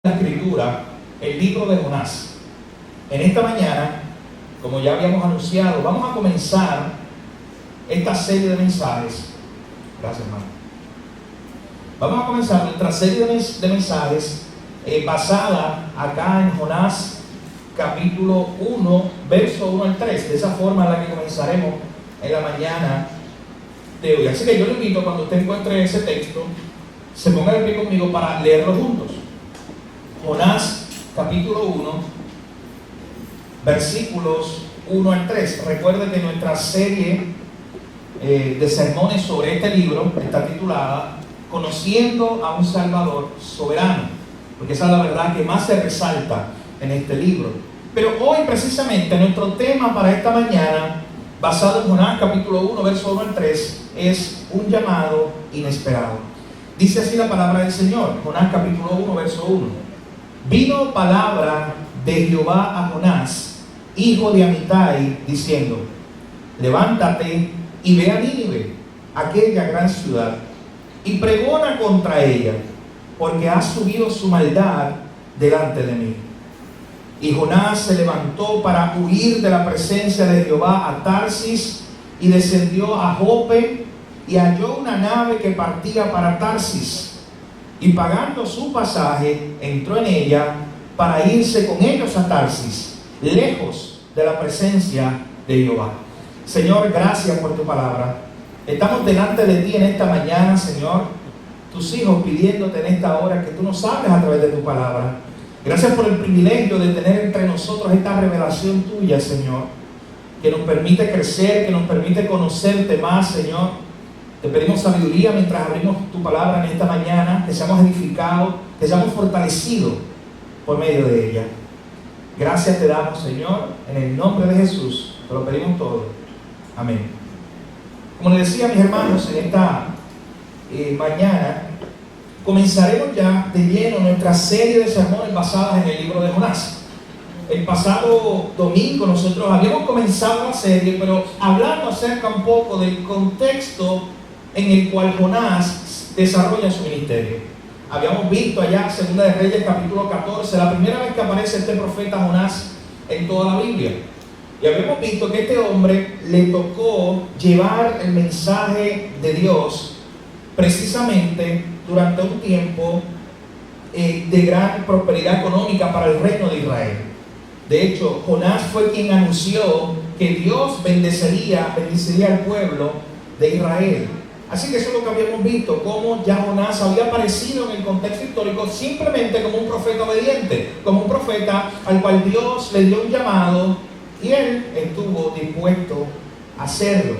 la escritura, el libro de Jonás. En esta mañana, como ya habíamos anunciado, vamos a comenzar esta serie de mensajes. Gracias, hermano. Vamos a comenzar nuestra serie de mensajes basada acá en Jonás capítulo 1, verso 1 al 3. De esa forma en la que comenzaremos en la mañana de hoy. Así que yo le invito, cuando usted encuentre ese texto, se ponga de pie conmigo para leerlo juntos. Jonás capítulo 1, versículos 1 al 3. Recuerde que nuestra serie de sermones sobre este libro está titulada Conociendo a un Salvador Soberano, porque esa es la verdad que más se resalta en este libro. Pero hoy precisamente nuestro tema para esta mañana, basado en Jonás capítulo 1, verso 1 al 3, es un llamado inesperado. Dice así la palabra del Señor, Jonás capítulo 1, verso 1. Vino palabra de Jehová a Jonás, hijo de Amitai, diciendo: levántate y ve a Nínive, aquella gran ciudad, y pregona contra ella, porque ha subido su maldad delante de mí. Y Jonás se levantó para huir de la presencia de Jehová a Tarsis, y descendió a Jope, y halló una nave que partía para Tarsis. Y pagando su pasaje, entró en ella para irse con ellos a Tarsis, lejos de la presencia de Jehová. Señor, gracias por tu palabra. Estamos delante de ti en esta mañana, Señor, tus hijos pidiéndote en esta hora que tú nos hables a través de tu palabra. Gracias por el privilegio de tener entre nosotros esta revelación tuya, Señor, que nos permite crecer, que nos permite conocerte más, Señor. Te pedimos sabiduría mientras abrimos tu palabra en esta mañana, que seamos edificados, que seamos fortalecidos por medio de ella. Gracias te damos, Señor, en el nombre de Jesús, te lo pedimos todo. Amén. Como les decía, mis hermanos, en esta mañana comenzaremos ya de lleno nuestra serie de sermones basadas en el libro de Jonás. El pasado domingo nosotros habíamos comenzado la serie, pero hablando acerca un poco del contexto en el cual Jonás desarrolla su ministerio. Habíamos visto allá, Segunda de Reyes capítulo 14, la primera vez que aparece este profeta Jonás en toda la Biblia. Y habíamos visto que este hombre le tocó llevar el mensaje de Dios precisamente durante un tiempo de gran prosperidad económica para el reino de Israel. De hecho, Jonás fue quien anunció que Dios bendeciría al pueblo de Israel. Así que eso es lo que habíamos visto, cómo ya Jonás había aparecido en el contexto histórico simplemente como un profeta obediente, como un profeta al cual Dios le dio un llamado y él estuvo dispuesto a hacerlo.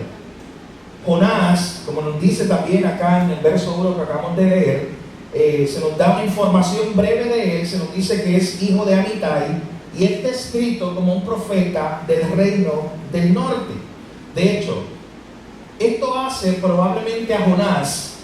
Jonás, como nos dice también acá en el verso 1 que acabamos de leer, se nos da una información breve de él. Se nos dice que es hijo de Amitai y él está escrito como un profeta del reino del norte. De hecho, esto hace probablemente a Jonás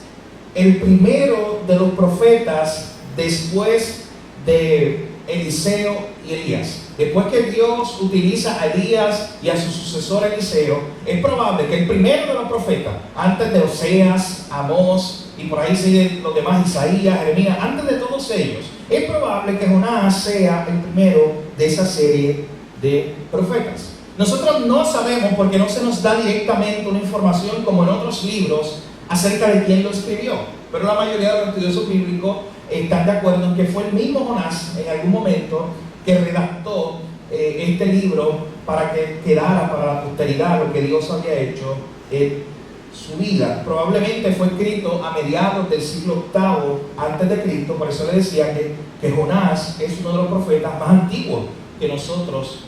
el primero de los profetas después de Eliseo y Elías. Después que Dios utiliza a Elías y a su sucesor Eliseo, es probable que el primero de los profetas, antes de Oseas, Amós y por ahí siguen los demás, Isaías, Jeremías, antes de todos ellos, es probable que Jonás sea el primero de esa serie de profetas. Nosotros no sabemos, porque no se nos da directamente una información como en otros libros acerca de quién lo escribió, pero la mayoría de los estudiosos bíblicos están de acuerdo en que fue el mismo Jonás en algún momento que redactó este libro para que quedara para la posteridad lo que Dios había hecho en su vida. Probablemente fue escrito a mediados del siglo VIII antes de Cristo. Por eso le decía que Jonás es uno de los profetas más antiguos que nosotros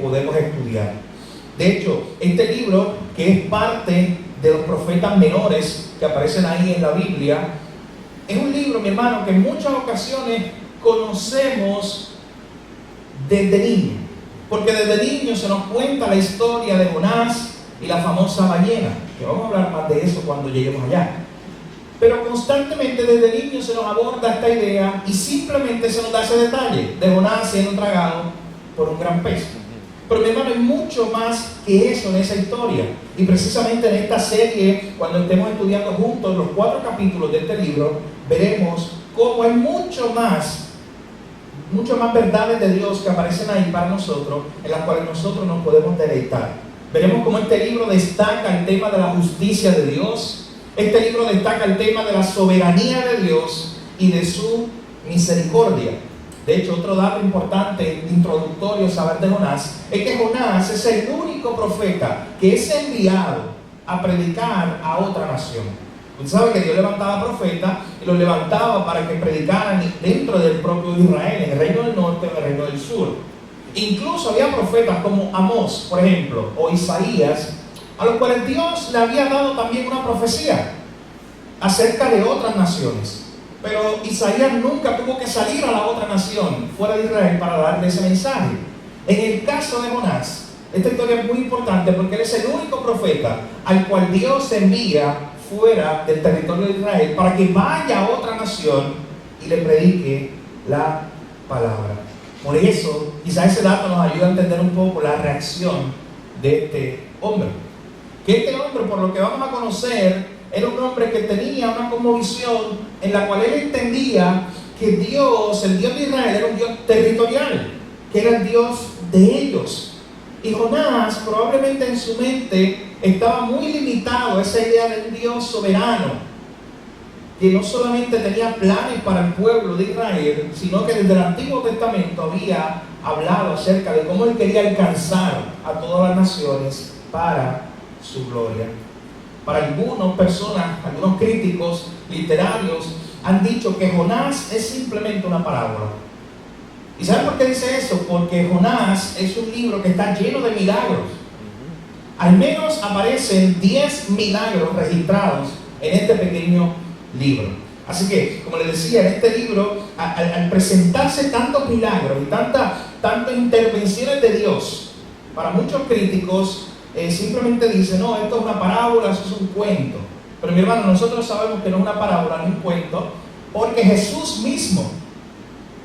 podemos estudiar. De hecho, este libro, que es parte de los profetas menores que aparecen ahí en la Biblia, es un libro, mi hermano, que en muchas ocasiones conocemos desde niño, porque desde niño se nos cuenta la historia de Jonás y la famosa ballena, que vamos a hablar más de eso cuando lleguemos allá. Pero constantemente desde niño se nos aborda esta idea y simplemente se nos da ese detalle de Jonás siendo tragado por un gran pez. Pero mi hermano, hay mucho más que eso en esa historia. Y precisamente en esta serie, cuando estemos estudiando juntos los 4 capítulos de este libro, veremos cómo hay mucho más muchas más verdades de Dios que aparecen ahí para nosotros, en las cuales nosotros nos podemos deleitar. Veremos cómo este libro destaca el tema de la justicia de Dios. Este libro destaca el tema de la soberanía de Dios y de su misericordia. De hecho, otro dato importante, introductorio, saber de Jonás, es que Jonás es el único profeta que es enviado a predicar a otra nación. Usted sabe que Dios levantaba profetas y los levantaba para que predicaran dentro del propio Israel, en el reino del norte o en el reino del sur. Incluso había profetas como Amós, por ejemplo, o Isaías, a los cuales Dios le había dado también una profecía acerca de otras naciones. Pero Isaías nunca tuvo que salir a la otra nación fuera de Israel para darle ese mensaje. En el caso de Jonás, esta historia es muy importante porque él es el único profeta al cual Dios envía fuera del territorio de Israel para que vaya a otra nación y le predique la palabra. Por eso, quizás ese dato nos ayuda a entender un poco la reacción de este hombre. Que este hombre, por lo que vamos a conocer, era un hombre que tenía una cosmovisión en la cual él entendía que Dios, el Dios de Israel, era un Dios territorial, que era el Dios de ellos. Y Jonás probablemente en su mente estaba muy limitado a esa idea de un Dios soberano, que no solamente tenía planes para el pueblo de Israel, sino que desde el Antiguo Testamento había hablado acerca de cómo él quería alcanzar a todas las naciones para su gloria. Para algunas personas, algunos críticos literarios han dicho que Jonás es simplemente una parábola. ¿Y saben por qué dice eso? Porque Jonás es un libro que está lleno de milagros. Al menos aparecen 10 milagros registrados en este pequeño libro. Así que, como les decía, en este libro, al presentarse tantos milagros y tantas intervenciones de Dios, para muchos críticos simplemente dicen, no, esto es una parábola, eso es un cuento. Pero mi hermano, nosotros sabemos que no es una parábola, ni un cuento, porque Jesús mismo,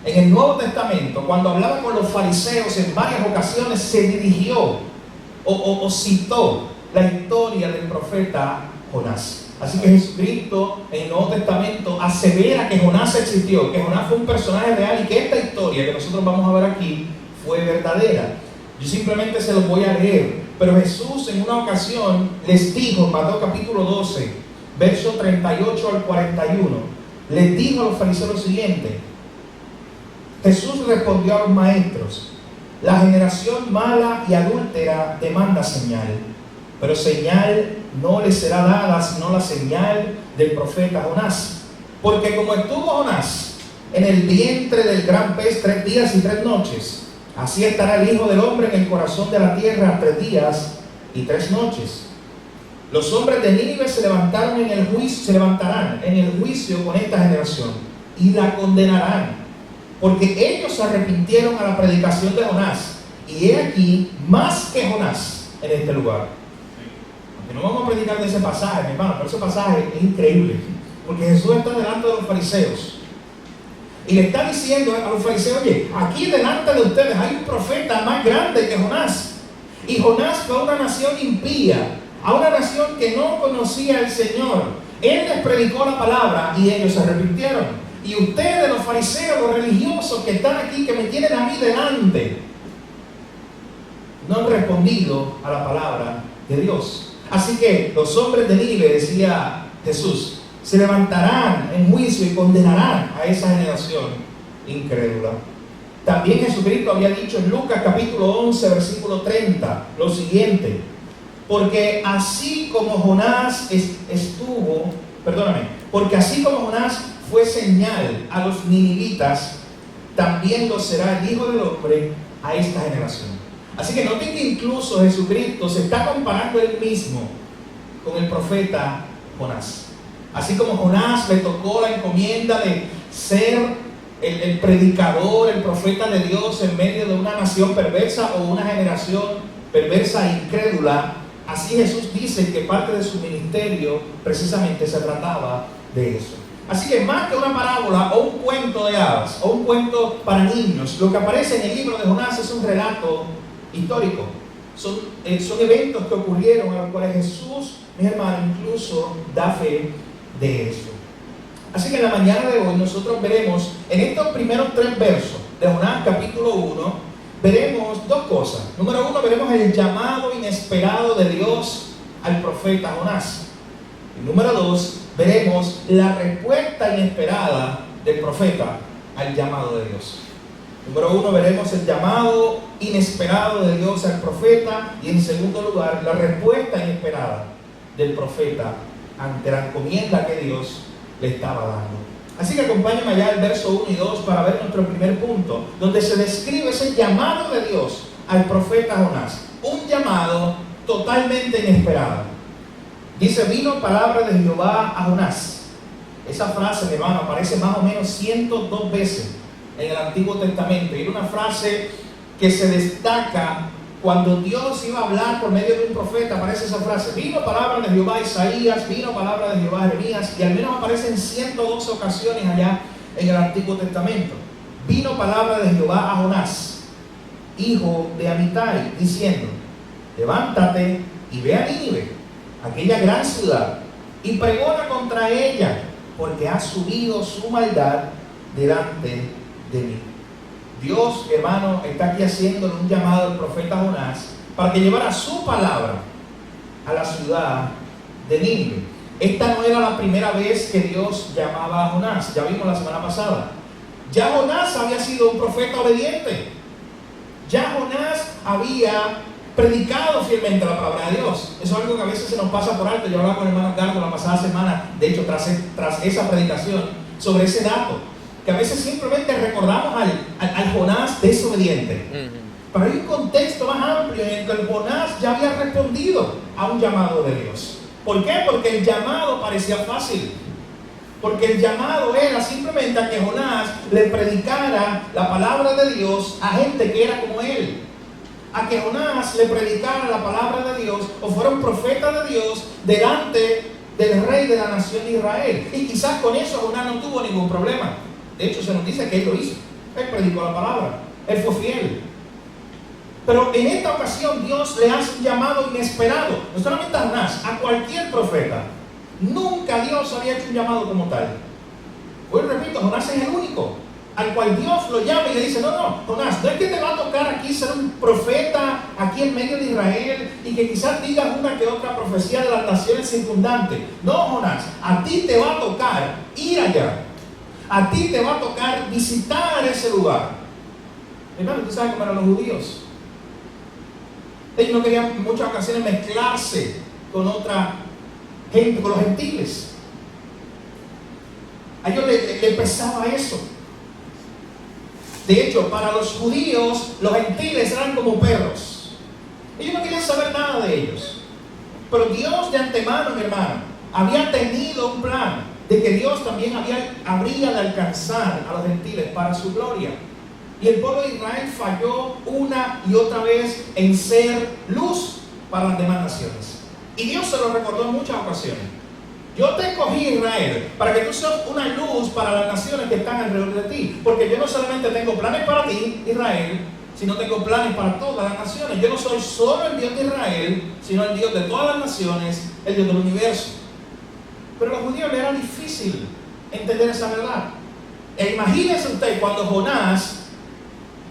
en el Nuevo Testamento, cuando hablaba con los fariseos en varias ocasiones, se dirigió o citó la historia del profeta Jonás. Así que Jesucristo en el Nuevo Testamento asevera que Jonás existió, que Jonás fue un personaje real y que esta historia que nosotros vamos a ver aquí fue verdadera. Yo simplemente se los voy a leer. Pero Jesús en una ocasión les dijo, en Mateo capítulo 12, verso 38 al 41, les dijo a los fariseos lo siguiente: Jesús respondió a los maestros, la generación mala y adúltera demanda señal, pero señal no le será dada sino la señal del profeta Jonás. Porque como estuvo Jonás en el vientre del gran pez 3 días y 3 noches, así estará el Hijo del Hombre en el corazón de la tierra 3 días y 3 noches. Los hombres de Nínive se levantarán en el juicio con esta generación y la condenarán, porque ellos se arrepintieron a la predicación de Jonás, y he aquí más que Jonás en este lugar. Aunque no vamos a predicar de ese pasaje, mi hermano, pero ese pasaje es increíble, porque Jesús está delante de los fariseos y le está diciendo a los fariseos: oye, aquí delante de ustedes hay un profeta más grande que Jonás. Y Jonás fue a una nación impía, a una nación que no conocía al Señor. Él les predicó la palabra y ellos se arrepintieron. Y ustedes, los fariseos, los religiosos que están aquí, que me tienen a mí delante, no han respondido a la palabra de Dios. Así que los hombres de Nínive, decía Jesús, se levantarán en juicio y condenarán a esa generación incrédula. También Jesucristo había dicho en Lucas capítulo 11, versículo 30, lo siguiente: porque así como Jonás porque así como Jonás fue señal a los ninivitas, también lo será el Hijo del Hombre a esta generación. Así que noten que incluso Jesucristo se está comparando él mismo con el profeta Jonás. Así como Jonás le tocó la encomienda de ser el predicador, el profeta de Dios en medio de una nación perversa o una generación perversa e incrédula, así Jesús dice que parte de su ministerio precisamente se trataba de eso. Así que más que una parábola o un cuento de hadas o un cuento para niños, lo que aparece en el libro de Jonás es un relato histórico. Son eventos que ocurrieron a los cuales Jesús, mi hermano, incluso da fe de eso. Así que en la mañana de hoy nosotros veremos en estos primeros 3 versos, de Jonás, capítulo 1, veremos dos cosas. Número uno, veremos el llamado inesperado de Dios al profeta Jonás. Y número dos, veremos la respuesta inesperada del profeta al llamado de Dios. Número uno, veremos el llamado inesperado de Dios al profeta, y en segundo lugar, la respuesta inesperada del profeta ante la encomienda que Dios le estaba dando. Así que acompáñame allá al verso 1 y 2 para ver nuestro primer punto, donde se describe ese llamado de Dios al profeta Jonás. Un llamado totalmente inesperado. Dice: vino palabra de Jehová a Jonás. Esa frase, mi hermano, aparece más o menos 102 veces en el Antiguo Testamento. Y era una frase que se destaca cuando Dios iba a hablar por medio de un profeta. Aparece esa frase: vino palabra de Jehová a Isaías, vino palabra de Jehová a Jeremías, y al menos aparece en 112 ocasiones allá en el Antiguo Testamento. Vino palabra de Jehová a Jonás, hijo de Amitai, diciendo: levántate y ve a Nínive, aquella gran ciudad, y pregona contra ella, porque ha subido su maldad delante de mí. Dios, hermano, está aquí haciéndole un llamado al profeta Jonás para que llevara su palabra a la ciudad de Nínive. Esta no era la primera vez que Dios llamaba a Jonás. Ya vimos la semana pasada. Ya Jonás había sido un profeta obediente. Ya Jonás había predicado fielmente la palabra de Dios. Eso es algo que a veces se nos pasa por alto. Yo hablaba con el hermano Carlos la pasada semana, de hecho tras esa predicación, sobre ese dato, que a veces simplemente recordamos al Jonás desobediente. Pero hay un contexto más amplio en el que el Jonás ya había respondido a un llamado de Dios. ¿Por qué? Porque el llamado parecía fácil. Porque el llamado era simplemente a que Jonás le predicara la palabra de Dios a gente que era como él. A que Jonás le predicara la palabra de Dios o fuera un profeta de Dios delante del rey de la nación de Israel. Y quizás con eso Jonás no tuvo ningún problema. De hecho, se nos dice que él lo hizo. Él predicó la palabra. Él fue fiel. Pero en esta ocasión Dios le hace un llamado inesperado. No solamente a Jonás, a cualquier profeta. Nunca Dios había hecho un llamado como tal. Pues repito, Jonás es el único al cual Dios lo llama y le dice: no, Jonás, no es que te va a tocar aquí ser un profeta aquí en medio de Israel y que quizás digas una que otra profecía de las naciones circundantes. No, Jonás, a ti te va a tocar ir allá. A ti te va a tocar visitar ese lugar. Hermano, ¿tú sabes cómo eran los judíos? Ellos no querían en muchas ocasiones mezclarse con otra gente, con los gentiles. A ellos les pesaba eso. De hecho, para los judíos, los gentiles eran como perros. Ellos no querían saber nada de ellos. Pero Dios de antemano, mi hermano, había tenido un plan de que Dios también habría de alcanzar a los gentiles para su gloria. Y el pueblo de Israel falló una y otra vez en ser luz para las demás naciones. Y Dios se lo recordó en muchas ocasiones. Yo te escogí, Israel, para que tú seas una luz para las naciones que están alrededor de ti. Porque yo no solamente tengo planes para ti, Israel, sino tengo planes para todas las naciones. Yo no soy solo el Dios de Israel, sino el Dios de todas las naciones, el Dios del universo. Pero a los judíos les era difícil entender esa verdad. E imagínense usted cuando Jonás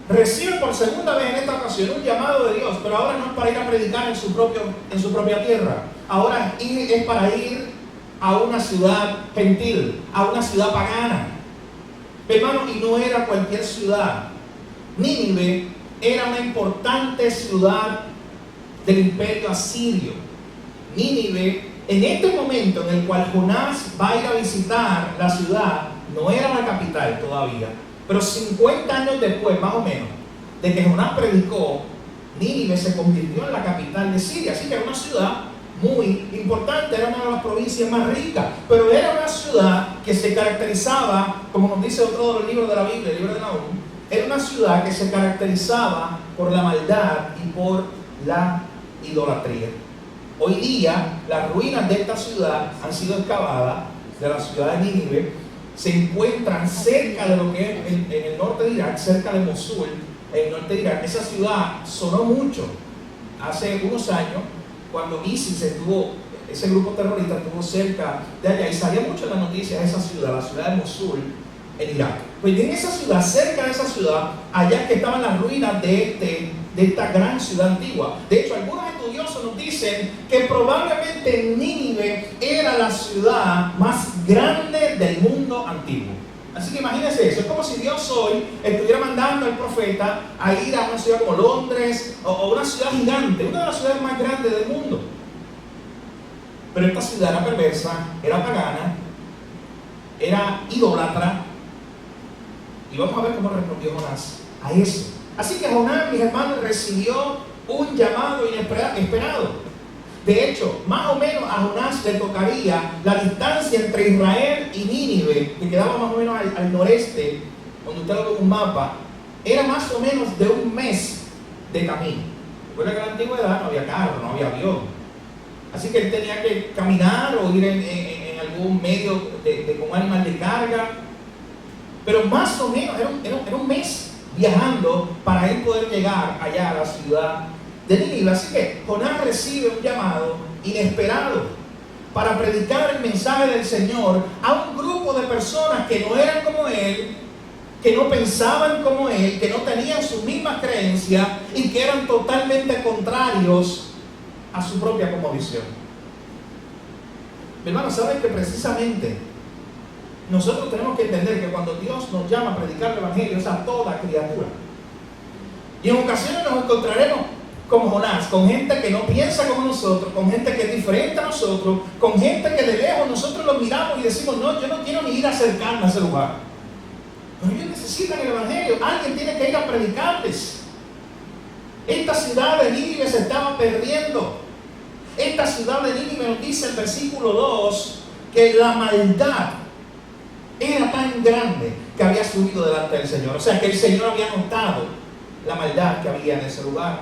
recibe por segunda vez en esta ocasión un llamado de Dios, pero ahora no es para ir a predicar en su propia tierra. Ahora es para ir a una ciudad gentil, a una ciudad pagana. Hermano, y no era cualquier ciudad. Nínive era una importante ciudad del imperio asirio. Nínive, en este momento en el cual Jonás va a ir a visitar la ciudad, no era la capital todavía, pero 50 años después, más o menos, de que Jonás predicó, Nínive se convirtió en la capital de Siria. Así que era una ciudad muy importante, era una de las provincias más ricas, pero era una ciudad que se caracterizaba, como nos dice otro de los libros de la Biblia, el libro de Nahum, era una ciudad que se caracterizaba por la maldad y por la idolatría. Hoy día, las ruinas de esta ciudad han sido excavadas, de la ciudad de Nínive, se encuentran cerca de lo que es en el norte de Irak, cerca de Mosul, en el norte de Irak. Esa ciudad sonó mucho hace unos años, cuando ISIS ese grupo terrorista estuvo cerca de allá, y salía mucho en las noticias esa ciudad, la ciudad de Mosul, en Irak. Pues en esa ciudad, cerca de esa ciudad, allá que estaban las ruinas de esta gran ciudad antigua. De hecho, algunos estudiosos nos dicen que probablemente Nínive era la ciudad más grande del mundo antiguo. Así que imagínense eso, es como si Dios hoy estuviera mandando al profeta a ir a una ciudad como Londres o una ciudad gigante, una de las ciudades más grandes del mundo. Pero esta ciudad era perversa, era pagana, era idólatra. Y vamos a ver cómo respondió Jonás a eso. Así que Jonás, mis hermanos, recibió un llamado inesperado. De hecho, más o menos a Jonás le tocaría la distancia entre Israel y Nínive, que quedaba más o menos al noreste, cuando usted lo ve en un mapa, era más o menos de un mes de camino. Recuerda que en la antigüedad no había carro, no había avión. Así que él tenía que caminar o ir en algún medio con un animal de carga. Pero más o menos era un mes viajando para él poder llegar allá a la ciudad de Nínive. Así que Jonás recibe un llamado inesperado para predicar el mensaje del Señor a un grupo de personas que no eran como él, que no pensaban como él, que no tenían sus mismas creencias y que eran totalmente contrarios a su propia cosmovisión. Mi hermano, ¿saben que precisamente nosotros tenemos que entender que cuando Dios nos llama a predicar el Evangelio es a toda criatura? Y en ocasiones nos encontraremos como Jonás, con gente que no piensa como nosotros, con gente que es diferente a nosotros, con gente que de lejos nosotros los miramos y decimos, no, yo no quiero ni ir a acercarme a ese lugar. Pero ellos necesitan el Evangelio, alguien tiene que ir a predicarles. Esta ciudad de Nínive se estaba perdiendo. Esta ciudad de Nínive nos dice el versículo 2 que la maldad era tan grande que había subido delante del Señor. O sea, que el Señor había notado la maldad que había en ese lugar.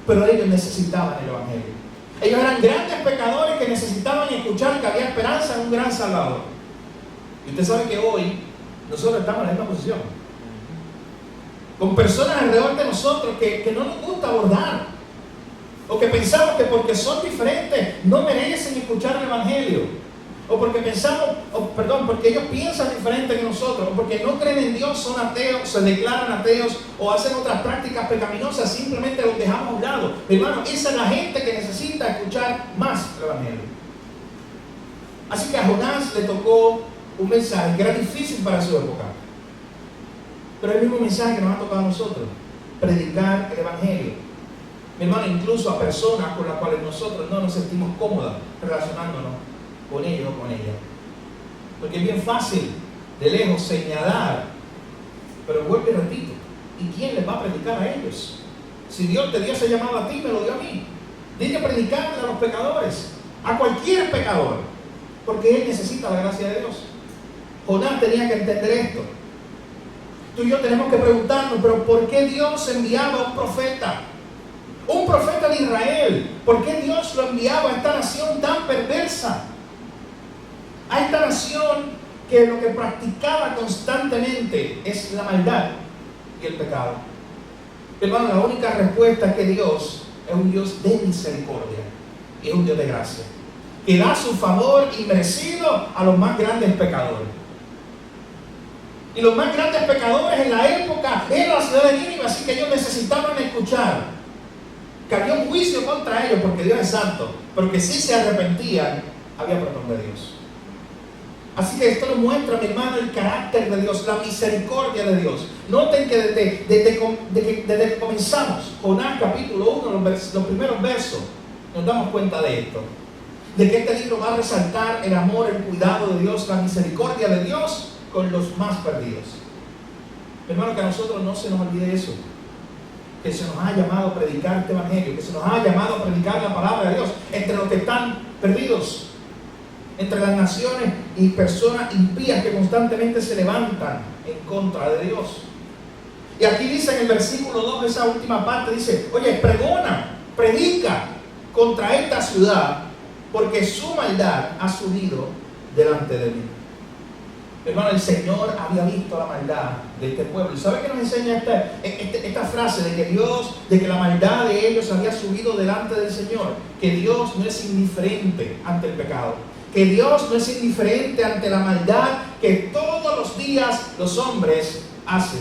Pero ellos necesitaban el Evangelio. Ellos eran grandes pecadores que necesitaban escuchar que había esperanza en un gran Salvador. Y usted sabe que hoy nosotros estamos en la misma posición, con personas alrededor de nosotros que no nos gusta abordar, o que pensamos que porque son diferentes no merecen escuchar el Evangelio, o porque porque ellos piensan diferente que nosotros, o porque no creen en Dios, son ateos, se declaran ateos o hacen otras prácticas pecaminosas, simplemente los dejamos a un lado. Hermano, esa es la gente que necesita escuchar más el Evangelio. Así que a Jonás le tocó un mensaje que era difícil para su época, pero es el mismo mensaje que nos ha tocado a nosotros: predicar el Evangelio. Mi hermano, incluso a personas con las cuales nosotros no nos sentimos cómodas relacionándonos con ellos o con ella, porque es bien fácil de lejos señalar, pero vuelvo y repito, ¿y quién les va a predicar a ellos? Si Dios te dio ese llamado a ti, me lo dio a mí. Dile predicarle a los pecadores, a cualquier pecador, porque él necesita la gracia de Dios. Jonás tenía que entender esto. Tú y yo tenemos que preguntarnos, pero ¿por qué Dios enviaba a un profeta? Un profeta de Israel. ¿Por qué Dios lo enviaba a esta nación tan perversa? A esta nación que lo que practicaba constantemente es la maldad y el pecado. Hermano, la única respuesta es que Dios es un Dios de misericordia y es un Dios de gracia, que da su favor inmerecido a los más grandes pecadores. Y los más grandes pecadores en la época era la ciudad de Nínive, así que ellos necesitaban escuchar que había un juicio contra ellos porque Dios es santo, pero que si se arrepentían, había perdón de Dios. Así que esto nos muestra, mi hermano, el carácter de Dios, la misericordia de Dios. Noten que desde que comenzamos, Jonás capítulo 1, los primeros versos, nos damos cuenta de esto. De que este libro va a resaltar el amor, el cuidado de Dios, la misericordia de Dios con los más perdidos. Mi hermano, que a nosotros no se nos olvide eso. Que se nos ha llamado a predicar este Evangelio, que se nos ha llamado a predicar la palabra de Dios entre los que están perdidos, entre las naciones y personas impías que constantemente se levantan en contra de Dios. Y aquí dice en el versículo 2, esa última parte, dice: oye, pregona, predica contra esta ciudad, porque su maldad ha subido delante de mí. Hermano, el Señor había visto la maldad de este pueblo. ¿Y sabe qué nos enseña esta frase de que la maldad de ellos había subido delante del Señor? Que Dios no es indiferente ante el pecado. Que Dios no es indiferente ante la maldad que que todos los días los hombres hacen.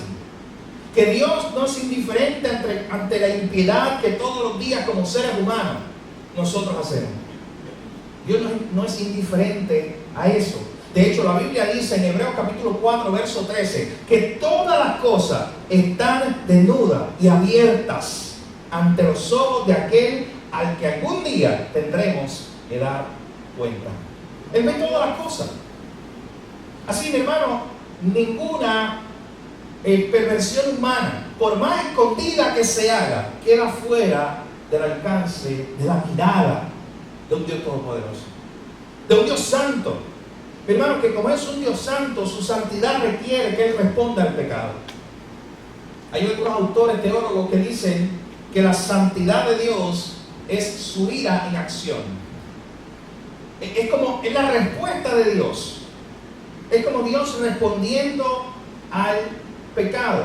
Que Dios no es indiferente ante la impiedad que todos los días como seres humanos nosotros hacemos. Dios no es indiferente a eso. De hecho, la Biblia dice en Hebreos capítulo 4, verso 13, que todas las cosas están desnudas y abiertas ante los ojos de aquel al que algún día tendremos que dar cuenta. Él ve todas las cosas. Así, mi hermano, ninguna perversión humana, por más escondida que se haga, queda fuera del alcance de la mirada de un Dios todopoderoso, de un Dios santo. Mi hermano, que como es un Dios santo, su santidad requiere que Él responda al pecado. Hay otros autores teólogos que dicen que la santidad de Dios es su ira en acción. Es la respuesta de Dios. Es como Dios respondiendo al pecado.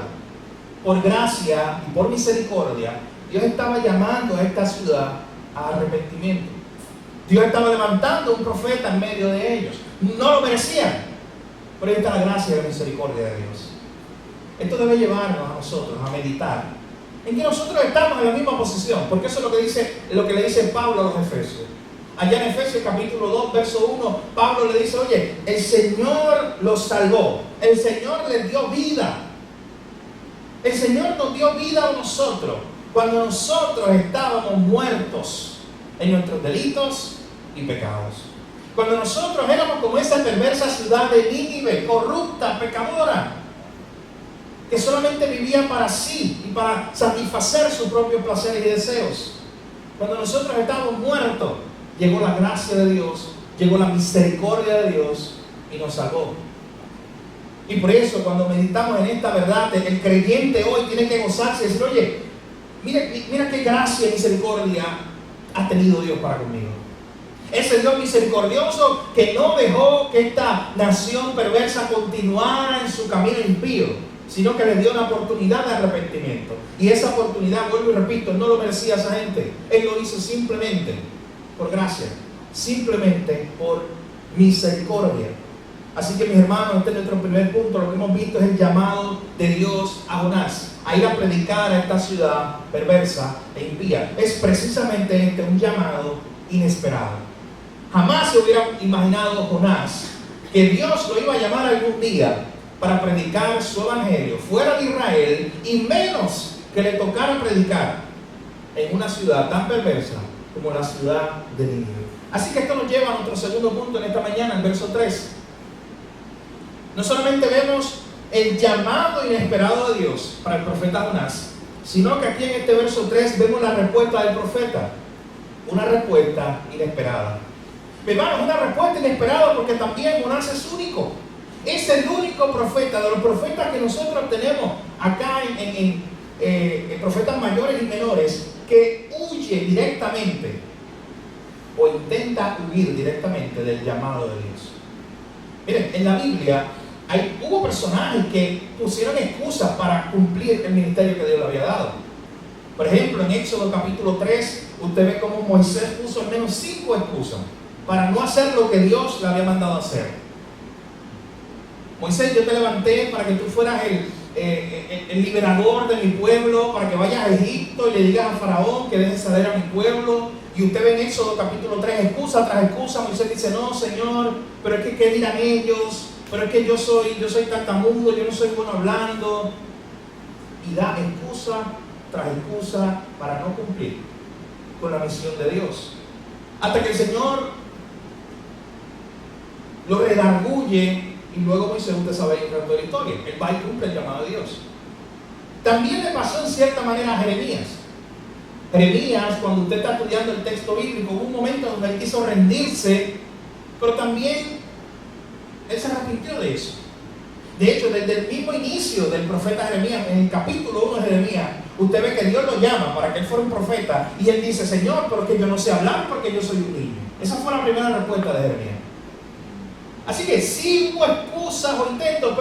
Por gracia y por misericordia, Dios estaba llamando a esta ciudad a arrepentimiento. Dios estaba levantando un profeta en medio de ellos. No lo merecían, pero ahí está la gracia y la misericordia de Dios. Esto debe llevarnos a nosotros a meditar en que nosotros estamos en la misma posición, porque eso es lo que le dice Pablo a los Efesios. Allá en Efesios capítulo 2, verso 1, Pablo le dice, oye, el Señor los salvó, el Señor les dio vida. El Señor nos dio vida a nosotros cuando nosotros estábamos muertos en nuestros delitos y pecados. Cuando nosotros éramos como esa perversa ciudad de Nínive, corrupta, pecadora, que solamente vivía para sí y para satisfacer sus propios placeres y deseos. Cuando nosotros estábamos muertos, llegó la gracia de Dios, llegó la misericordia de Dios y nos salvó. Y por eso cuando meditamos en esta verdad, el creyente hoy tiene que gozarse y decir, oye, mira qué gracia y misericordia ha tenido Dios para conmigo. Ese Dios misericordioso que no dejó que esta nación perversa continuara en su camino impío, sino que le dio una oportunidad de arrepentimiento. Y esa oportunidad, vuelvo y repito, no lo merecía esa gente. Él lo hizo simplemente por gracia, simplemente por misericordia. Así que mis hermanos, este es nuestro primer punto. Lo que hemos visto es el llamado de Dios a Jonás a ir a predicar a esta ciudad perversa e impía. Es precisamente un llamado inesperado. Jamás se hubiera imaginado Jonás que Dios lo iba a llamar algún día para predicar su evangelio fuera de Israel, y menos que le tocara predicar en una ciudad tan perversa como la ciudad de Nínive. Así que esto nos lleva a nuestro segundo punto en esta mañana, el verso 3. No solamente vemos el llamado inesperado de Dios para el profeta Jonás, sino que aquí en este verso 3 vemos la respuesta del profeta, una respuesta inesperada. Hermanos, una respuesta inesperada porque también Jonás es único. Es el único profeta, de los profetas que nosotros tenemos acá en profetas mayores y menores, que huye directamente o intenta huir directamente del llamado de Dios. Miren, en la Biblia hubo personajes que pusieron excusas para cumplir el ministerio que Dios le había dado. Por ejemplo, en Éxodo capítulo 3, usted ve cómo Moisés puso al menos 5 excusas para no hacer lo que Dios le había mandado hacer. Moisés, yo te levanté para que tú fueras el liberador de mi pueblo, para que vayas a Egipto y le digas a Faraón que deje salir a mi pueblo. Y usted ve en Éxodo capítulo 3, excusa tras excusa. Moisés dice, no, Señor, pero es que ¿qué dirán ellos? Pero es que yo soy tartamudo, yo no soy bueno hablando. Y da excusa tras excusa para no cumplir con la misión de Dios. Hasta que el Señor lo redarguye. Y luego Moisés, usted sabe el resto de la historia. Él va y cumple el llamado de Dios. También le pasó en cierta manera a Jeremías. Jeremías, cuando usted está estudiando el texto bíblico, hubo un momento donde él quiso rendirse, pero también él se arrepintió de eso. De hecho, desde el mismo inicio del profeta Jeremías, en el capítulo 1 de Jeremías, usted ve que Dios lo llama para que él fuera un profeta. Y él dice, Señor, pero que yo no sé hablar porque yo soy un niño. Esa fue la primera respuesta de Jeremías. Así que sí hubo excusas o intentos,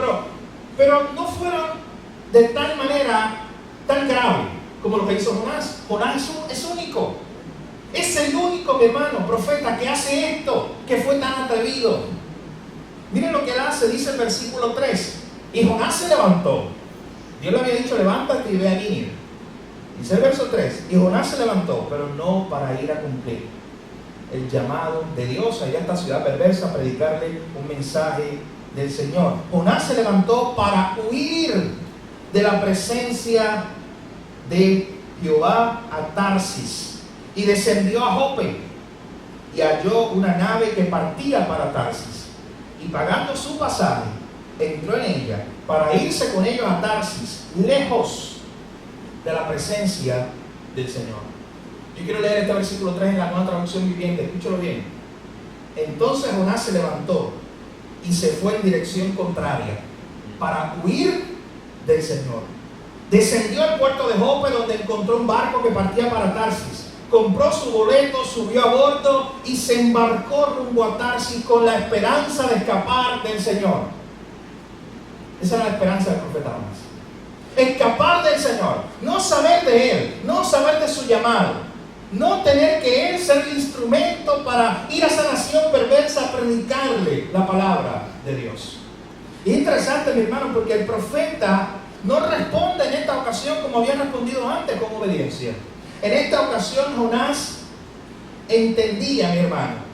pero no fueron de tal manera tan grave como lo que hizo Jonás. Jonás es único. Es el único, mi hermano, profeta que hace esto, que fue tan atrevido. Miren lo que él hace, dice el versículo 3. Y Jonás se levantó. Dios le había dicho, levántate y ve a Nínive. Dice el verso 3. Y Jonás se levantó, pero no para ir a cumplir el llamado de Dios a ir a esta ciudad perversa a predicarle un mensaje del Señor. Jonás se levantó para huir de la presencia de Jehová a Tarsis y descendió a Jope y halló una nave que partía para Tarsis y pagando su pasaje entró en ella para irse con ellos a Tarsis, lejos de la presencia del Señor. Yo quiero leer este versículo 3 en la Nueva Traducción Viviente, escúchalo bien. Entonces Jonás se levantó y se fue en dirección contraria para huir del Señor. Descendió al puerto de Jope, donde encontró un barco que partía para Tarsis. Compró su boleto, subió a bordo y se embarcó rumbo a Tarsis con la esperanza de escapar del Señor. Esa era la esperanza del profeta Jonás. Escapar del Señor, no saber de Él, no saber de su llamado, no tener que Él ser el instrumento para ir a esa nación perversa a predicarle la palabra de Dios. Y es interesante, mi hermano, porque el profeta no responde en esta ocasión como había respondido antes con obediencia. En esta ocasión Jonás entendía, mi hermano,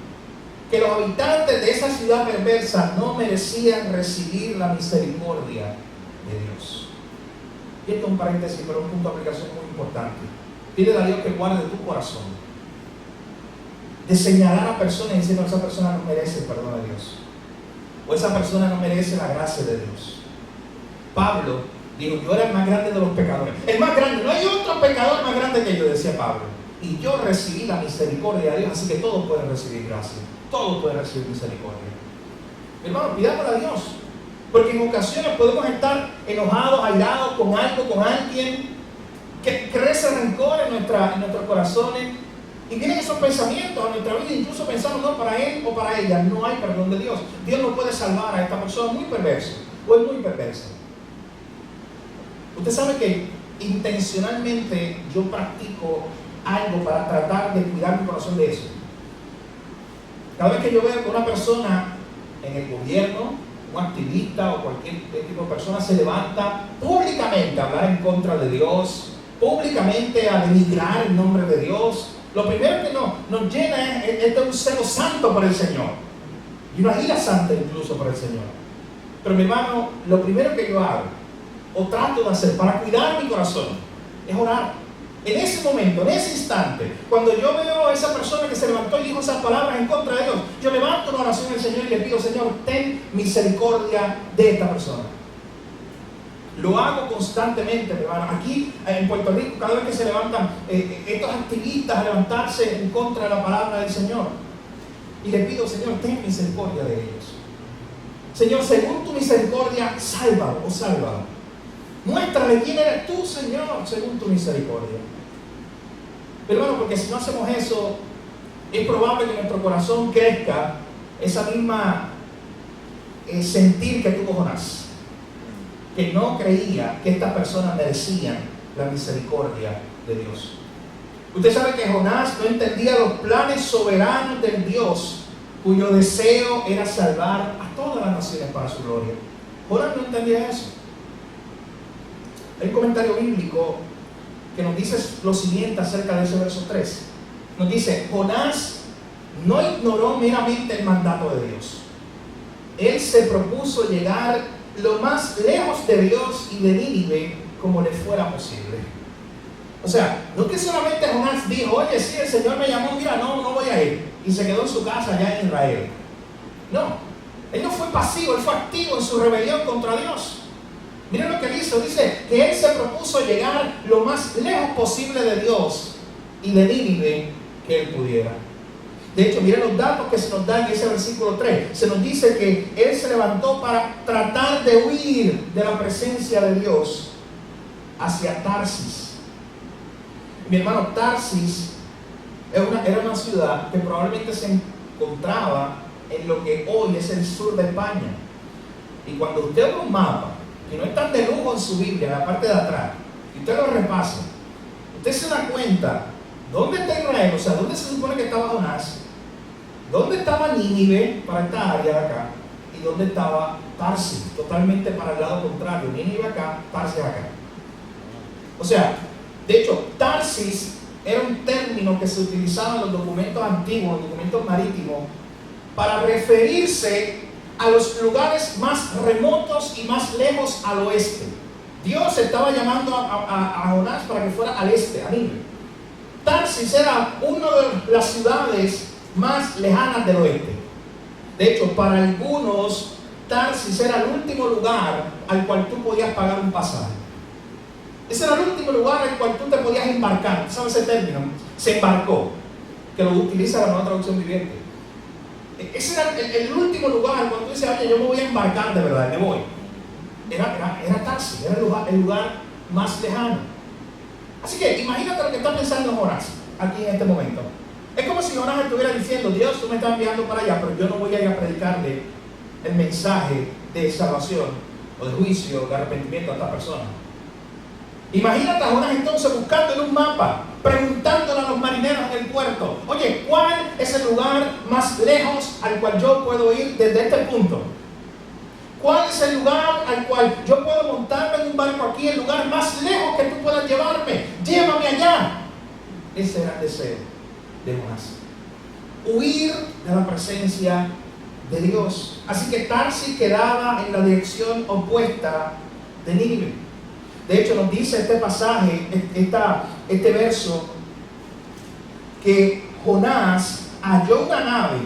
que los habitantes de esa ciudad perversa no merecían recibir la misericordia de Dios. Y esto es un paréntesis, pero un punto de aplicación muy importante. Pide a Dios que guarde tu corazón de señalar a personas y decir, no, esa persona no merece el perdón de Dios, o esa persona no merece la gracia de Dios. Pablo dijo, yo era el más grande de los pecadores, el más grande, no hay otro pecador más grande que yo, decía Pablo, y yo recibí la misericordia de Dios, así que todos pueden recibir gracia, todos pueden recibir misericordia. Hermano, pidámosle a Dios, porque en ocasiones podemos estar enojados, airados con algo, con alguien, que crece rencor en nuestros corazones, y vienen esos pensamientos a nuestra vida, incluso pensamos, no, para él o para ella no hay perdón de Dios. Dios no puede salvar a esta persona muy perversa, o es muy perversa. Usted sabe que intencionalmente yo practico algo para tratar de cuidar mi corazón de eso. Cada vez que yo veo que una persona en el gobierno, un activista o cualquier tipo de persona se levanta públicamente a hablar en contra de Dios, públicamente a denigrar el nombre de Dios, lo primero que nos llena es de un celo santo por el Señor y una ira santa incluso por el Señor. Pero mi hermano, lo primero que yo hago o trato de hacer para cuidar mi corazón es orar. En ese momento, en ese instante, cuando yo veo a esa persona que se levantó y dijo esas palabras en contra de Dios, yo levanto una oración al Señor y le pido, Señor, ten misericordia de esta persona. Lo hago constantemente, mi hermano. Aquí en Puerto Rico, cada vez que se levantan estos activistas a levantarse en contra de la palabra del Señor, y le pido, Señor, ten misericordia de ellos. Señor, según tu misericordia, sálvalo o sálvalo. Muéstrale quién eres tú, Señor, según tu misericordia. Pero hermano, porque si no hacemos eso, es probable que en nuestro corazón crezca esa misma sentir que tuvo Jonás, que no creía que estas personas merecían la misericordia de Dios. Usted sabe que Jonás no entendía los planes soberanos del Dios, cuyo deseo era salvar a todas las naciones para su gloria. Jonás no entendía eso. Hay un comentario bíblico que nos dice lo siguiente acerca de ese verso 3. Nos dice, Jonás no ignoró meramente el mandato de Dios. Él se propuso llegar lo más lejos de Dios y de Nínive como le fuera posible. O sea, no que solamente Jonás dijo, oye, sí, el Señor me llamó, mira, no voy a ir, y se quedó en su casa allá en Israel. No, él no fue pasivo, él fue activo en su rebelión contra Dios. Miren lo que dice que él se propuso llegar lo más lejos posible de Dios y de Nínive que él pudiera. De hecho, miren los datos que se nos dan en ese versículo 3. Se nos dice que él se levantó para tratar de huir de la presencia de Dios hacia Tarsis. Mi hermano, Tarsis era una ciudad que probablemente se encontraba en lo que hoy es el sur de España. Y cuando usted ve un mapa, que no es tan de lujo en su Biblia, en la parte de atrás, y usted lo repasa, usted se da cuenta dónde está Israel, o sea, dónde se supone que estaba Jonás, dónde estaba Nínive para esta área de acá, ¿Y dónde estaba Tarsis? Totalmente para el lado contrario. Nínive acá, Tarsis acá. O sea, de hecho, Tarsis era un término que se utilizaba en los documentos antiguos, los documentos marítimos, para referirse a los lugares más remotos y más lejos al oeste. Dios estaba llamando a Jonás para que fuera al este, a Nínive. Tarsis era una de las ciudades más lejanas del oeste. De hecho, para algunos, Tarsis era el último lugar al cual tú podías pagar un pasaje. Ese era el último lugar al cual tú te podías embarcar. ¿Sabes ese término? Se embarcó, que lo utiliza la Nueva Traducción Viviente. Ese era el último lugar cuando tú dices, oye, yo me voy a embarcar de verdad, me voy. Era Tarsis, era el lugar más lejano. Así que imagínate lo que está pensando Jonás aquí en este momento. Es como si Jonás estuviera diciendo, Dios, tú me estás enviando para allá, pero yo no voy a ir a predicarle el mensaje de salvación o de juicio, de arrepentimiento a esta persona. Imagínate a Jonás entonces buscando en un mapa, preguntándole a los marineros en el puerto, oye, ¿cuál es el lugar más lejos al cual yo puedo ir desde este punto? ¿Cuál es el lugar al cual yo puedo montarme en un barco aquí, el lugar más lejos que tú puedas llevarme? Llévame allá. Ese era el deseo de Jonás. Huir de la presencia de Dios. Así que Tarsis quedaba en la dirección opuesta de Nínive. De hecho, nos dice este pasaje, este verso, que Jonás halló una nave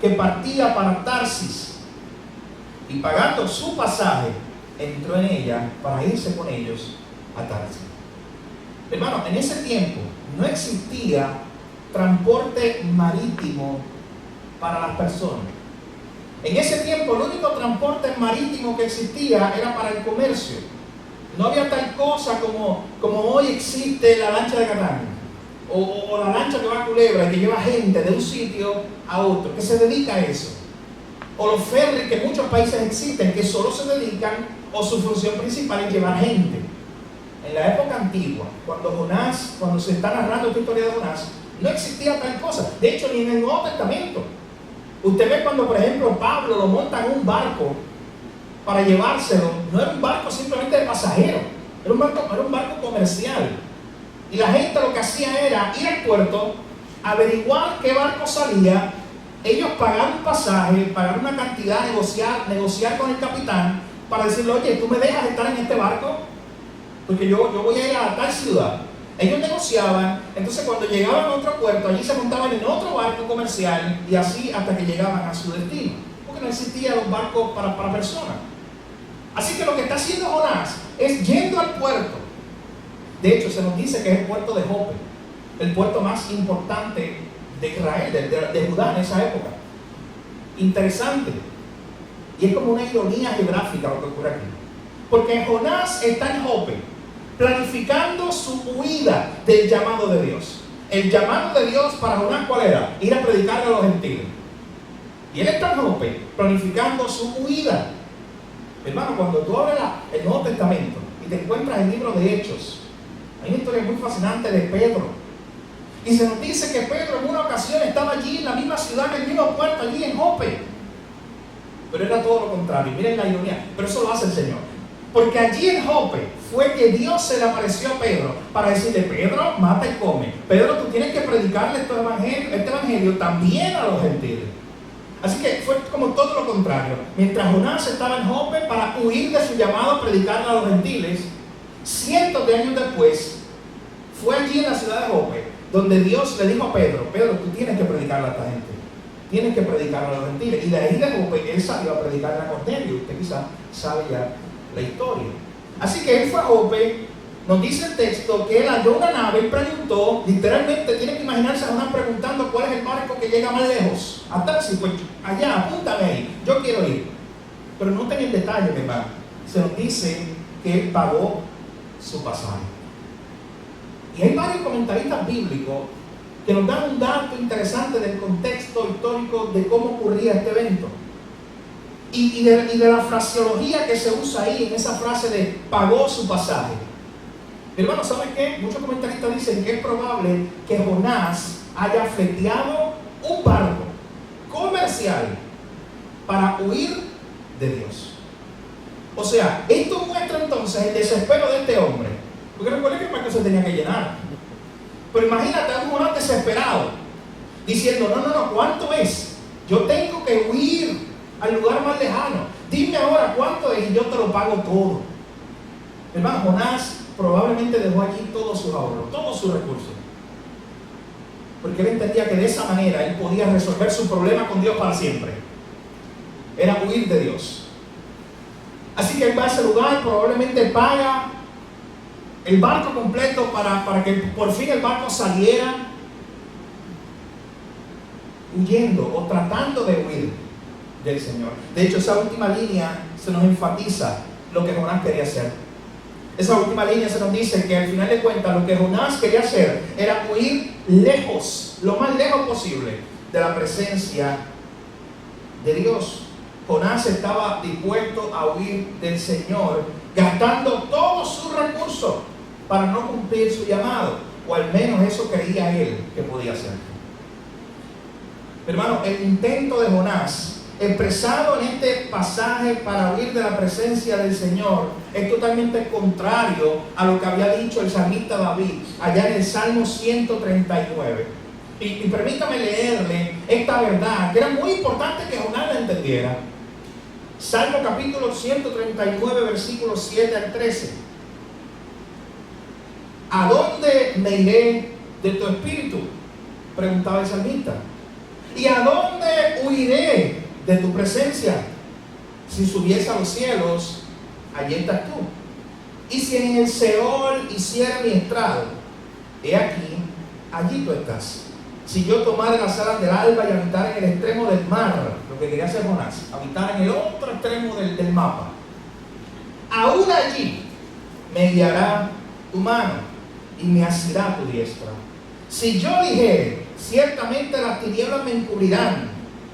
que partía para Tarsis y pagando su pasaje, entró en ella para irse con ellos a Tarsis. Hermano, en ese tiempo no existía transporte marítimo para las personas. En ese tiempo el único transporte marítimo que existía era para el comercio. No había tal cosa como hoy existe la lancha de Catania o la lancha que va a Culebra y que lleva gente de un sitio a otro, que se dedica a eso. O los ferries que en muchos países existen, que solo se dedican, o su función principal es llevar gente. En la época antigua, cuando se está narrando esta historia de Jonás, no existía tal cosa. De hecho, ni en el Nuevo Testamento. Usted ve cuando, por ejemplo, Pablo lo monta en un barco para llevárselo, no era un barco simplemente de pasajeros, era un barco comercial. Y la gente lo que hacía era ir al puerto, averiguar qué barco salía, ellos pagar un pasaje, pagar una cantidad, negociar con el capitán para decirle, oye, ¿tú me dejas estar en este barco? Porque yo voy a ir a tal ciudad. Ellos negociaban, entonces cuando llegaban a otro puerto, allí se montaban en otro barco comercial y así hasta que llegaban a su destino. Porque no existían los barcos para personas. Así que lo que está haciendo Jonás es yendo al puerto. De hecho, se nos dice que es el puerto de Jope, el puerto más importante de Israel, de Judá en esa época. Interesante. Y es como una ironía geográfica lo que ocurre aquí. Porque Jonás está en Jope, planificando su huida del llamado de Dios. El llamado de Dios para Jonás, ¿cuál era? Ir a predicarle a los gentiles. Y él está en Jope, planificando su huida. Hermano, cuando tú abres el Nuevo Testamento y te encuentras el libro de Hechos, hay una historia muy fascinante de Pedro. Y se nos dice que Pedro en una ocasión estaba allí en la misma ciudad, en el mismo puerto, allí en Jope. Pero era todo lo contrario. Miren la ironía. Pero eso lo hace el Señor. Porque allí en Jope fue que Dios se le apareció a Pedro para decirle, Pedro, mata y come. Pedro, tú tienes que predicarle este evangelio también a los gentiles. Así que fue como todo lo contrario. Mientras Jonás estaba en Jope para huir de su llamado a predicarle a los gentiles, cientos de años después, fue allí en la ciudad de Jope donde Dios le dijo a Pedro, Pedro, tú tienes que predicarle a esta gente. Tienes que predicarle a los gentiles. Y de ahí de Jope, él salió a predicarle a Cornelio. Usted quizás sabe ya la historia. Así que él fue a Jope, nos dice el texto que él halló una nave y preguntó, literalmente tiene que imaginarse a Jonás preguntando cuál es el barco que llega más lejos. A Tarsis, pues allá, apúntame ahí, yo quiero ir. Pero no tenía el detalle, mi hermano. Se nos dice que él pagó su pasaje. Y hay varios comentaristas bíblicos que nos dan un dato interesante del contexto histórico de cómo ocurría este evento. Y de la fraseología que se usa ahí, en esa frase de pagó su pasaje. Hermano, ¿saben qué? Muchos comentaristas dicen que es probable que Jonás haya fleteado un barco comercial para huir de Dios. O sea, esto muestra entonces el desespero de este hombre. Porque recuerden que el barco se tenía que llenar. Pero imagínate a un Jonás desesperado, diciendo, no, ¿cuánto es? Yo tengo que huir al lugar más lejano. Dime ahora cuánto es y yo te lo pago todo. Hermano, Jonás probablemente dejó allí todos sus ahorros, todos sus recursos. Porque él entendía que de esa manera él podía resolver su problema con Dios para siempre. Era huir de Dios. Así que él va a ese lugar, probablemente paga el barco completo para que por fin el barco saliera huyendo o tratando de huir del Señor. De hecho, esa última línea se nos enfatiza lo que Jonás quería hacer. Esa última línea se nos dice que al final de cuentas lo que Jonás quería hacer era huir lejos, lo más lejos posible de la presencia de Dios. Jonás estaba dispuesto a huir del Señor, gastando todos sus recursos para no cumplir su llamado, o al menos eso creía él que podía hacer. Hermano, el intento de Jonás, expresado en este pasaje para huir de la presencia del Señor, es totalmente contrario a lo que había dicho el salmista David allá en el Salmo 139. Y permítame leerle esta verdad, que era muy importante que Jonás la entendiera. Salmo capítulo 139, versículos 7 al 13. ¿A dónde me iré de tu espíritu?, preguntaba el salmista. ¿Y a dónde huiré de tu presencia? Si subiese a los cielos, allí estás tú. Y si en el Seol hiciera mi estrado, he aquí, allí tú estás. Si yo tomara las alas del alba y habitara en el extremo del mar, lo que quería hacer Jonás, habitar en el otro extremo del mapa, aún allí me guiará tu mano y me asirá tu diestra. Si yo dijere, ciertamente las tinieblas me encubrirán,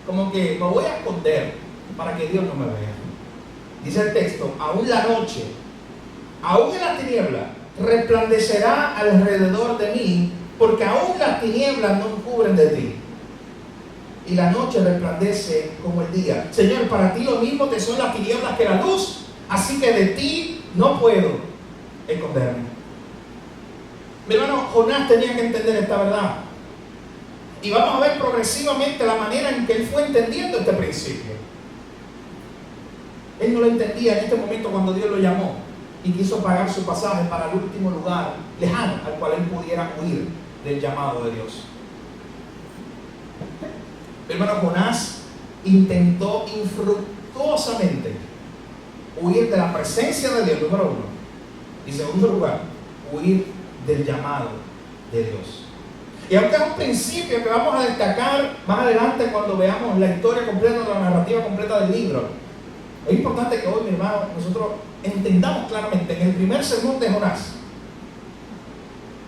como que me voy a esconder para que Dios no me vea. Dice el texto, aún la noche, aún en la tiniebla, resplandecerá alrededor de mí, porque aún las tinieblas no cubren de ti. Y la noche resplandece como el día. Señor, para ti lo mismo te son las tinieblas que la luz, así que de ti no puedo esconderme. Mi hermano, Jonás tenía que entender esta verdad. Y vamos a ver progresivamente la manera en que él fue entendiendo este principio. Él no lo entendía en este momento cuando Dios lo llamó y quiso pagar su pasaje para el último lugar lejano al cual él pudiera huir del llamado de Dios. Hermano, Jonás intentó infructuosamente huir de la presencia de Dios, número uno. Y segundo lugar, huir del llamado de Dios. Y aunque es un principio que vamos a destacar más adelante cuando veamos la historia completa, la narrativa completa del libro, es importante que hoy, mi hermano, nosotros entendamos claramente en el primer sermón de Jonás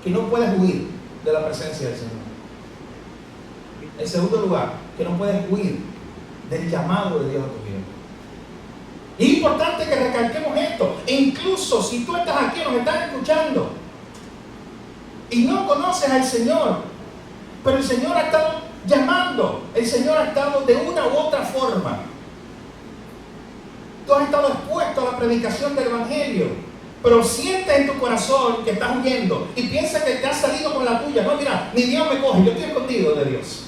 que no puedes huir de la presencia del Señor. En segundo lugar, que no puedes huir del llamado de Dios a tu vida. Y es importante que recalquemos esto. E incluso si tú estás aquí, nos estás escuchando y no conoces al Señor, pero el Señor ha estado llamando, el Señor ha estado de una u otra forma. Tú has estado expuesto a la predicación del Evangelio, pero sientes en tu corazón que estás huyendo y piensas que te has salido con la tuya. No, mira, ni Dios me coge, yo estoy escondido de Dios.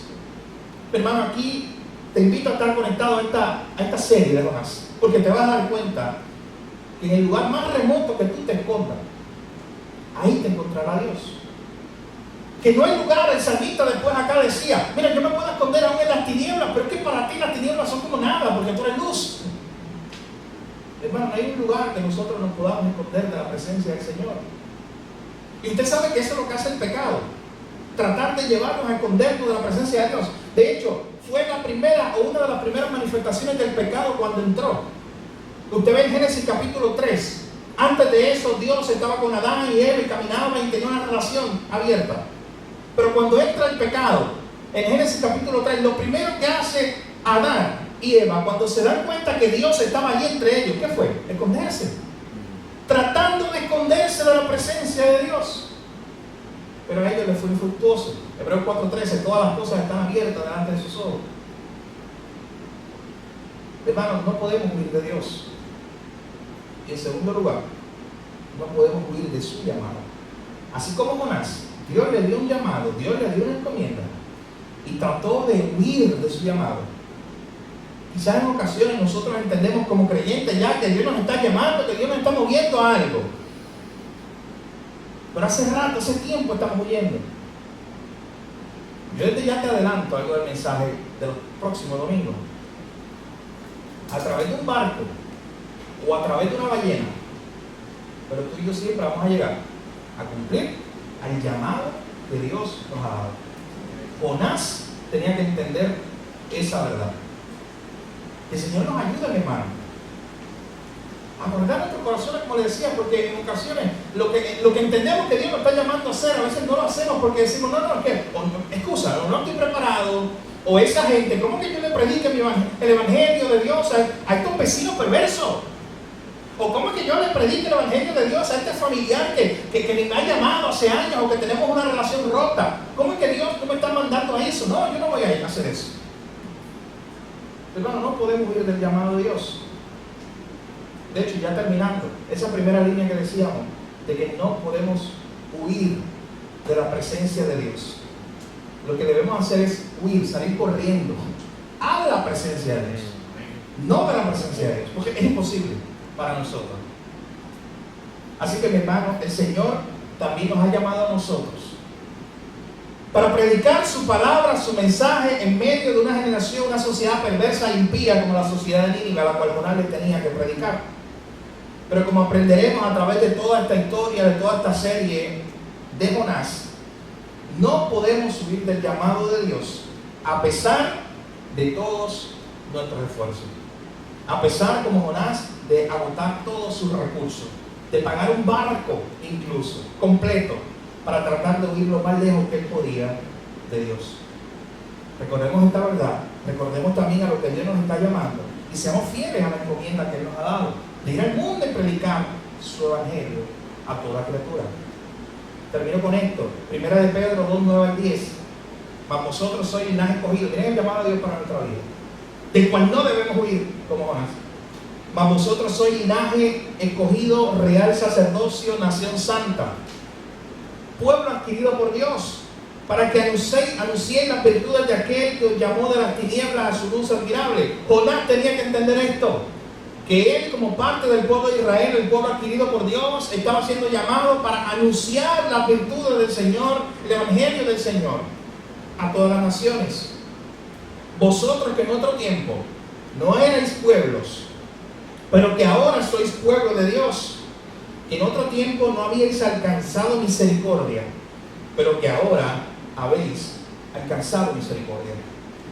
Hermano, aquí te invito a estar conectado a esta serie de Jonás, porque te vas a dar cuenta que en el lugar más remoto que tú te escondas, ahí te encontrará Dios. Que no hay lugar, el salmista después acá decía, mira, yo me puedo esconder aún en las tinieblas, pero es que para ti las tinieblas son como nada, porque tú eres luz. Hermano, no hay un lugar que nosotros nos podamos esconder de la presencia del Señor. Y usted sabe que eso es lo que hace el pecado, tratar de llevarnos a escondernos de la presencia de Dios. De hecho, fue la primera o una de las primeras manifestaciones del pecado cuando entró. Usted ve en Génesis capítulo 3. Antes de eso, Dios estaba con Adán y Eva y caminaba y tenía una relación abierta. Pero cuando entra el pecado, en Génesis capítulo 3, lo primero que hace Adán y Eva, cuando se dan cuenta que Dios estaba allí entre ellos, ¿qué fue? Esconderse. Tratando de esconderse de la presencia de Dios. Pero a ellos les fue infructuoso. Hebreos 4:13, todas las cosas están abiertas delante de sus ojos. Hermanos, no podemos huir de Dios. Y en segundo lugar, no podemos huir de su llamado. Así como Jonás, Dios le dio un llamado, Dios le dio una encomienda y trató de huir de su llamado. Quizás en ocasiones nosotros entendemos como creyentes ya que Dios nos está llamando, que Dios nos está moviendo a algo. Pero hace rato, hace tiempo estamos huyendo. Yo desde ya te adelanto algo del mensaje de los próximos domingos. A través de un barco o a través de una ballena, pero tú y yo siempre vamos a llegar a cumplir al llamado que Dios nos ha dado. Jonás tenía que entender esa verdad. Que el Señor nos ayude, mi hermano, a guardar nuestros corazones, como le decía, porque en ocasiones lo que entendemos que Dios nos está llamando a hacer, a veces no lo hacemos porque decimos, no, es que, excusa, o no estoy preparado, o esa gente, ¿cómo que yo le predique el evangelio de Dios a estos vecinos perversos? ¿O cómo es que yo le predique el evangelio de Dios a este familiar que ni me ha llamado hace años o que tenemos una relación rota? ¿Cómo es que Dios tú me estás mandando a eso? No, yo no voy a ir a hacer eso. Hermano, no podemos huir del llamado de Dios. De hecho, ya terminando, esa primera línea que decíamos, de que no podemos huir de la presencia de Dios. Lo que debemos hacer es huir, salir corriendo a la presencia de Dios. No de la presencia de Dios, porque es imposible para nosotros. Así que, mi hermano, el Señor también nos ha llamado a nosotros para predicar su palabra, su mensaje en medio de una generación, una sociedad perversa e impía como la sociedad de Nínive, a la cual Jonás le tenía que predicar. Pero como aprenderemos a través de toda esta historia, de toda esta serie de Jonás, no podemos huir del llamado de Dios a pesar de todos nuestros esfuerzos. A pesar, como Jonás, de agotar todos sus recursos, de pagar un barco incluso, completo, para tratar de huir lo más lejos que él podía de Dios. Recordemos esta verdad, recordemos también a lo que Dios nos está llamando y seamos fieles a la encomienda que Él nos ha dado, de ir al mundo y predicar su evangelio a toda criatura. Termino con esto, 1 de Pedro 2, 9 al 10. Mas vosotros sois linaje escogido, miren el llamado de Dios para nuestra vida, del cual no debemos huir como Jonás. Mas vosotros sois linaje escogido, real sacerdocio, nación santa, pueblo adquirido por Dios, para que anunciéis las virtudes de aquel que os llamó de las tinieblas a su luz admirable. Jonás tenía que entender esto, que él, como parte del pueblo de Israel, el pueblo adquirido por Dios, estaba siendo llamado para anunciar las virtudes del Señor, el evangelio del Señor a todas las naciones. Vosotros que en otro tiempo no erais pueblos, pero que ahora sois pueblo de Dios, que en otro tiempo no habíais alcanzado misericordia, pero que ahora habéis alcanzado misericordia.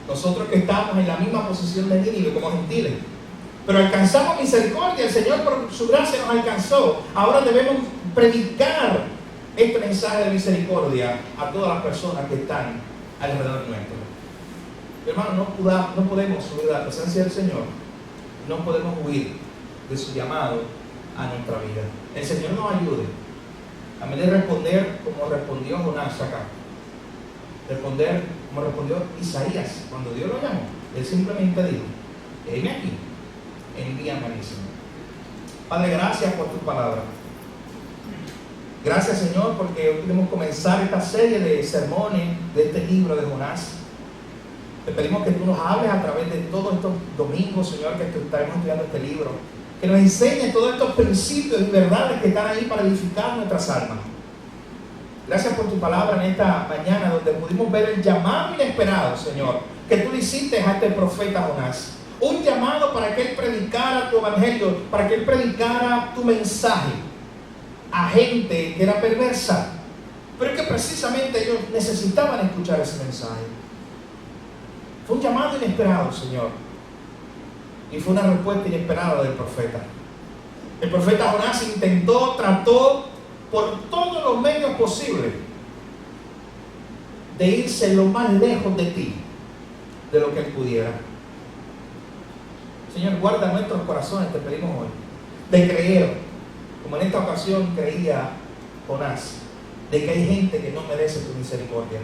Nosotros que estamos en la misma posición de Nínive como gentiles, pero alcanzamos misericordia, el Señor por su gracia nos alcanzó. Ahora debemos predicar este mensaje de misericordia a todas las personas que están alrededor nuestro. Hermano, no podemos huir de la presencia del Señor, no podemos huir de su llamado a nuestra vida. El Señor nos ayude a vez de responder como respondió Jonás acá, responder como respondió Isaías cuando Dios lo llamó. Él simplemente dijo: heme aquí, envíame a mí, Señor. Padre, gracias por tu palabra. Gracias, Señor, porque hoy queremos comenzar esta serie de sermones de este libro de Jonás. Te pedimos que tú nos hables a través de todos estos domingos, Señor, que estaremos estudiando este libro, que nos enseñes todos estos principios y verdades que están ahí para edificar nuestras almas. Gracias por tu palabra en esta mañana, donde pudimos ver el llamado inesperado, Señor, que tú le hiciste a este profeta Jonás. Un llamado para que él predicara tu evangelio, para que él predicara tu mensaje a gente que era perversa, pero que precisamente ellos necesitaban escuchar ese mensaje. Fue un llamado inesperado, Señor, y fue una respuesta inesperada del profeta. El profeta Jonás trató por todos los medios posibles de irse lo más lejos de ti, de lo que él pudiera. Señor, guarda nuestros corazones, te pedimos hoy, de creer, como en esta ocasión creía Jonás, de que hay gente que no merece tu misericordia.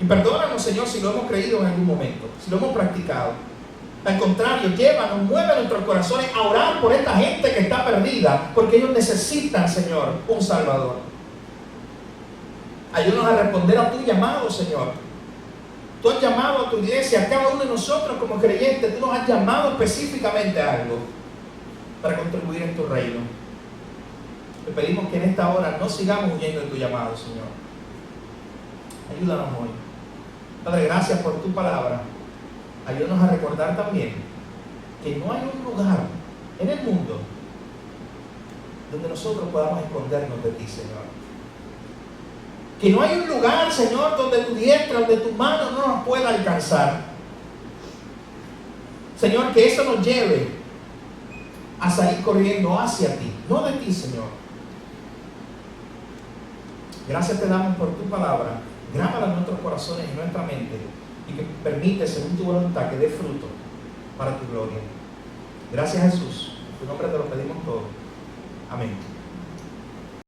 Y perdónanos, Señor, si lo hemos creído en algún momento, si lo hemos practicado. Al contrario, llévanos, mueve nuestros corazones a orar por esta gente que está perdida, porque ellos necesitan, Señor, un Salvador. Ayúdanos a responder a tu llamado, Señor. Tú has llamado a tu iglesia, a cada uno de nosotros como creyentes, tú nos has llamado específicamente a algo para contribuir en tu reino. Te pedimos que en esta hora no sigamos huyendo de tu llamado, Señor. Ayúdanos hoy. Padre, gracias por tu palabra. Ayúdanos a recordar también que no hay un lugar en el mundo donde nosotros podamos escondernos de ti, Señor. Que no hay un lugar, Señor, donde tu diestra, donde tu mano no nos pueda alcanzar. Señor, que eso nos lleve a salir corriendo hacia ti, no de ti, Señor. Gracias te damos por tu palabra. Grábala en nuestros corazones y en nuestra mente, y que permite, según tu voluntad, que dé fruto para tu gloria. Gracias, Jesús. En tu nombre te lo pedimos todo. Amén.